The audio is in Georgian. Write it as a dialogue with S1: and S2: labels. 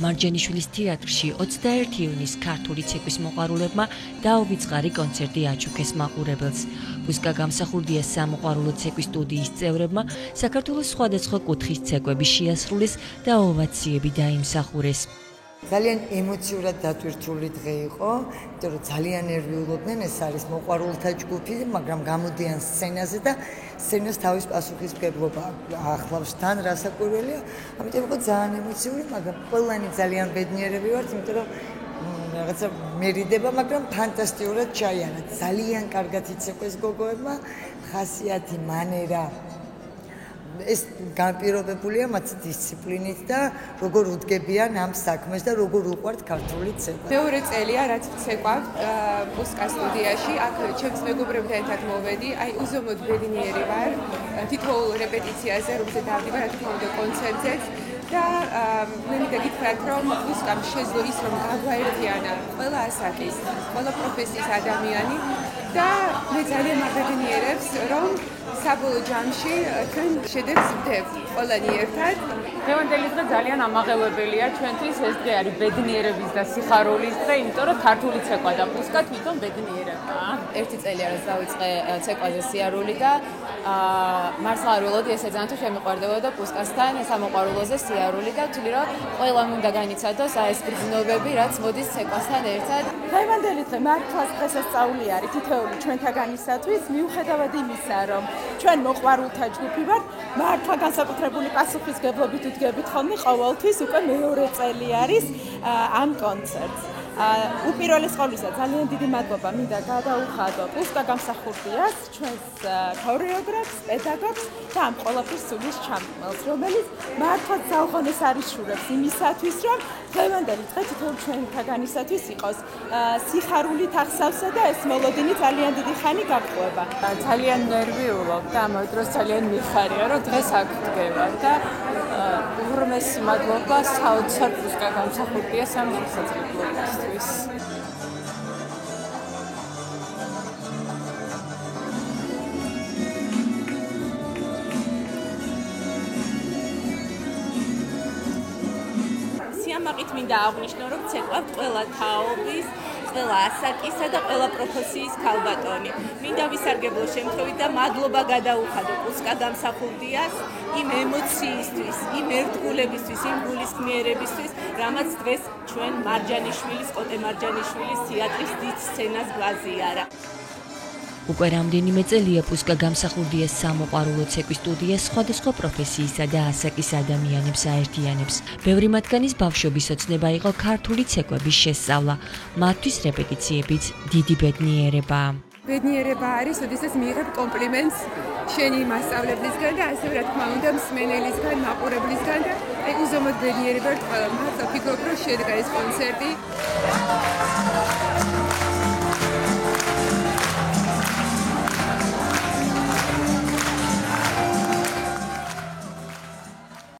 S1: მარჯანიშვილის თეატრში 21 ივნის ქართული ცეკვის მოყვარულებმა დაუვიწყარი კონცერტი აჩუქეს მაყურებელს. Პუსკა გამსახურდიას სამოყვარულო ცეკვის სტუდიის წევრებმა საქართველოს სხვადასხვა კუთხის ცეკვები შეასრულეს და ოვაციები დაიმსახურეს.
S2: ძალიან ემოციურად დატვირთული დღე იყო, იმიტომ რომ ძალიან ნერვიულობდნენ, ეს არის მოყვარულთა ჯგუფი, მაგრამ გამოდიან სცენაზე და სცენას თავის პასუხისმგებლობა ახლავს თან, რასაკვირველია, ამიტომ იყო ძალიან ემოციური, მაგრამ ყველანი ძალიან ბედნიერები ვართ, იმიტომ რომ რაღაცა მერიდება, მაგრამ ფანტასტიკურად ჩაიანა. ძალიან კარგად იცეკვეს გოგოებმა, ხასიათი, მანერა. ეს განპირობებულია მათი დისციპლინით და როგორ უდგებიან ამ საქმეს და როგორ უყვართ ქართული ცეკვა.
S3: მეორე წელია რაც ვცეკვავ პუსკა სტუდიაში, აქ ჩემს მეგობრებთან ერთად მოვედი, უზომოდ ბედნიერი ვარ თითოეულ რეპეტიციაზე, რომელზეც დავდივარ, თითოეულ კონცერტზეც და მე მინდა გითხრათ, რომ პუსკამ შეძლო ის, რომ გაგვაერთიანა ყველა ასაკის, ყველა პროფესიის ადამიანი და მე ძალიან მაბედნიერებს, რომ საბოლოო ჯამში ჩვენ შედეგს ვდებთ ყველანი ერთად.
S4: დღევანდელი დღე ძალიან ამაღელებელია ჩვენთვის, ეს დღე არის ბედნიერების და სიხარულის დღე, იმიტომ რომ ქართული ცეკვა და პუსკა თვითონ ბედნიერებაა.
S5: ერთი წელია რაც დავიწყე ცეკვაზე სიარული და მართლა არ ველოდი ესე ძალიან თუ შემიყვარდებოდა პუსკასთან სამოყვარულოზე სიარული და ვთვლი რომ ყველამ უნდა განიცადოს ეს გრძნობები რაც მოდის ცეკვასთან ერთად.
S6: დღევანდელი დღე მართლაც დღესასწაული არის თითოეული ჩვენთაგანისათვის, მიუხედავად იმისა, რომ ჩვენ მოყვარულთა ჯგუფი ვართ, მართლა განსაკუთრებული პასუხისმგებლობით ვდგებით ხოლმე ყოველთვის, უკვე მეორე წელი არის ამ კონცერტს. უპირველეს ყოვლისა ძალიან დიდი მადლობა მინდა გადაუხადო პუსკა გამსახურდიას, ჩვენს ქორეოგრაფს, პედაგოგს და ამ ყველაფრის სულის ჩამდგმელს, რომელიც მართლაც ძალღონეს არიშურებს იმისათვის, რომ დღევანდელი დღე თითოეულ ჩვენთაგანისათვის იყოს სიხარულით ახსავსა და ეს მოლოდინი ძალიან დიდი ხანი გაყვება.
S4: ძალიან ნერვიულობ და ამავე დროს ძალიან მიხარია, რომ დღეს აქ ვდგევარ და უღრმესი მადლობა საოცარ პუსკა გამსახურდიას ამ შესაძლებლობისთვის.
S5: სიამაყით მინდა აღვნიშნო, რომ ცეკვავთ ყველა თაობის, ყველა ასაკისა და ყველა პროფესიის ქალბატონი. მინდა ვისარგებლო შემთხვევით და მადლობა გადაუხადო პუსკა გამსახურდიას იმ ემოციისთვის, იმ ერთგულებისთვის, იმ გულისხმიერებისთვის, რამაც დღეს ჩვენ მარჯანიშვილის, კოტე მარჯანიშვილის თეატრის დიდ სცენას გვაზიარა.
S1: უკვე რამდენიმე წელია პუსკა გამსახურდიას სამოყვარულო ცეკვის სტუდია სხვადასხვა პროფესიისა და ასაკის ადამიანებს აერთიანებს. ბევრი მათგანის ბავშვობის ოცნება იყო ქართული ცეკვების შესწავლა. მათთვის რეპეტიციებიც დიდი ბედნიერებაა.
S3: ბედნიერება არის, როდესაც მიიღებ კომპლიმენტს შენი მასწავლებლისგან და ასევე რა თქმა უნდა მსმენელისგან, მაყურებლისგან და უზომოდ ბედნიერება ვართ. მართლა ვფიქრობ, რომ შედგა ეს კონცერტი.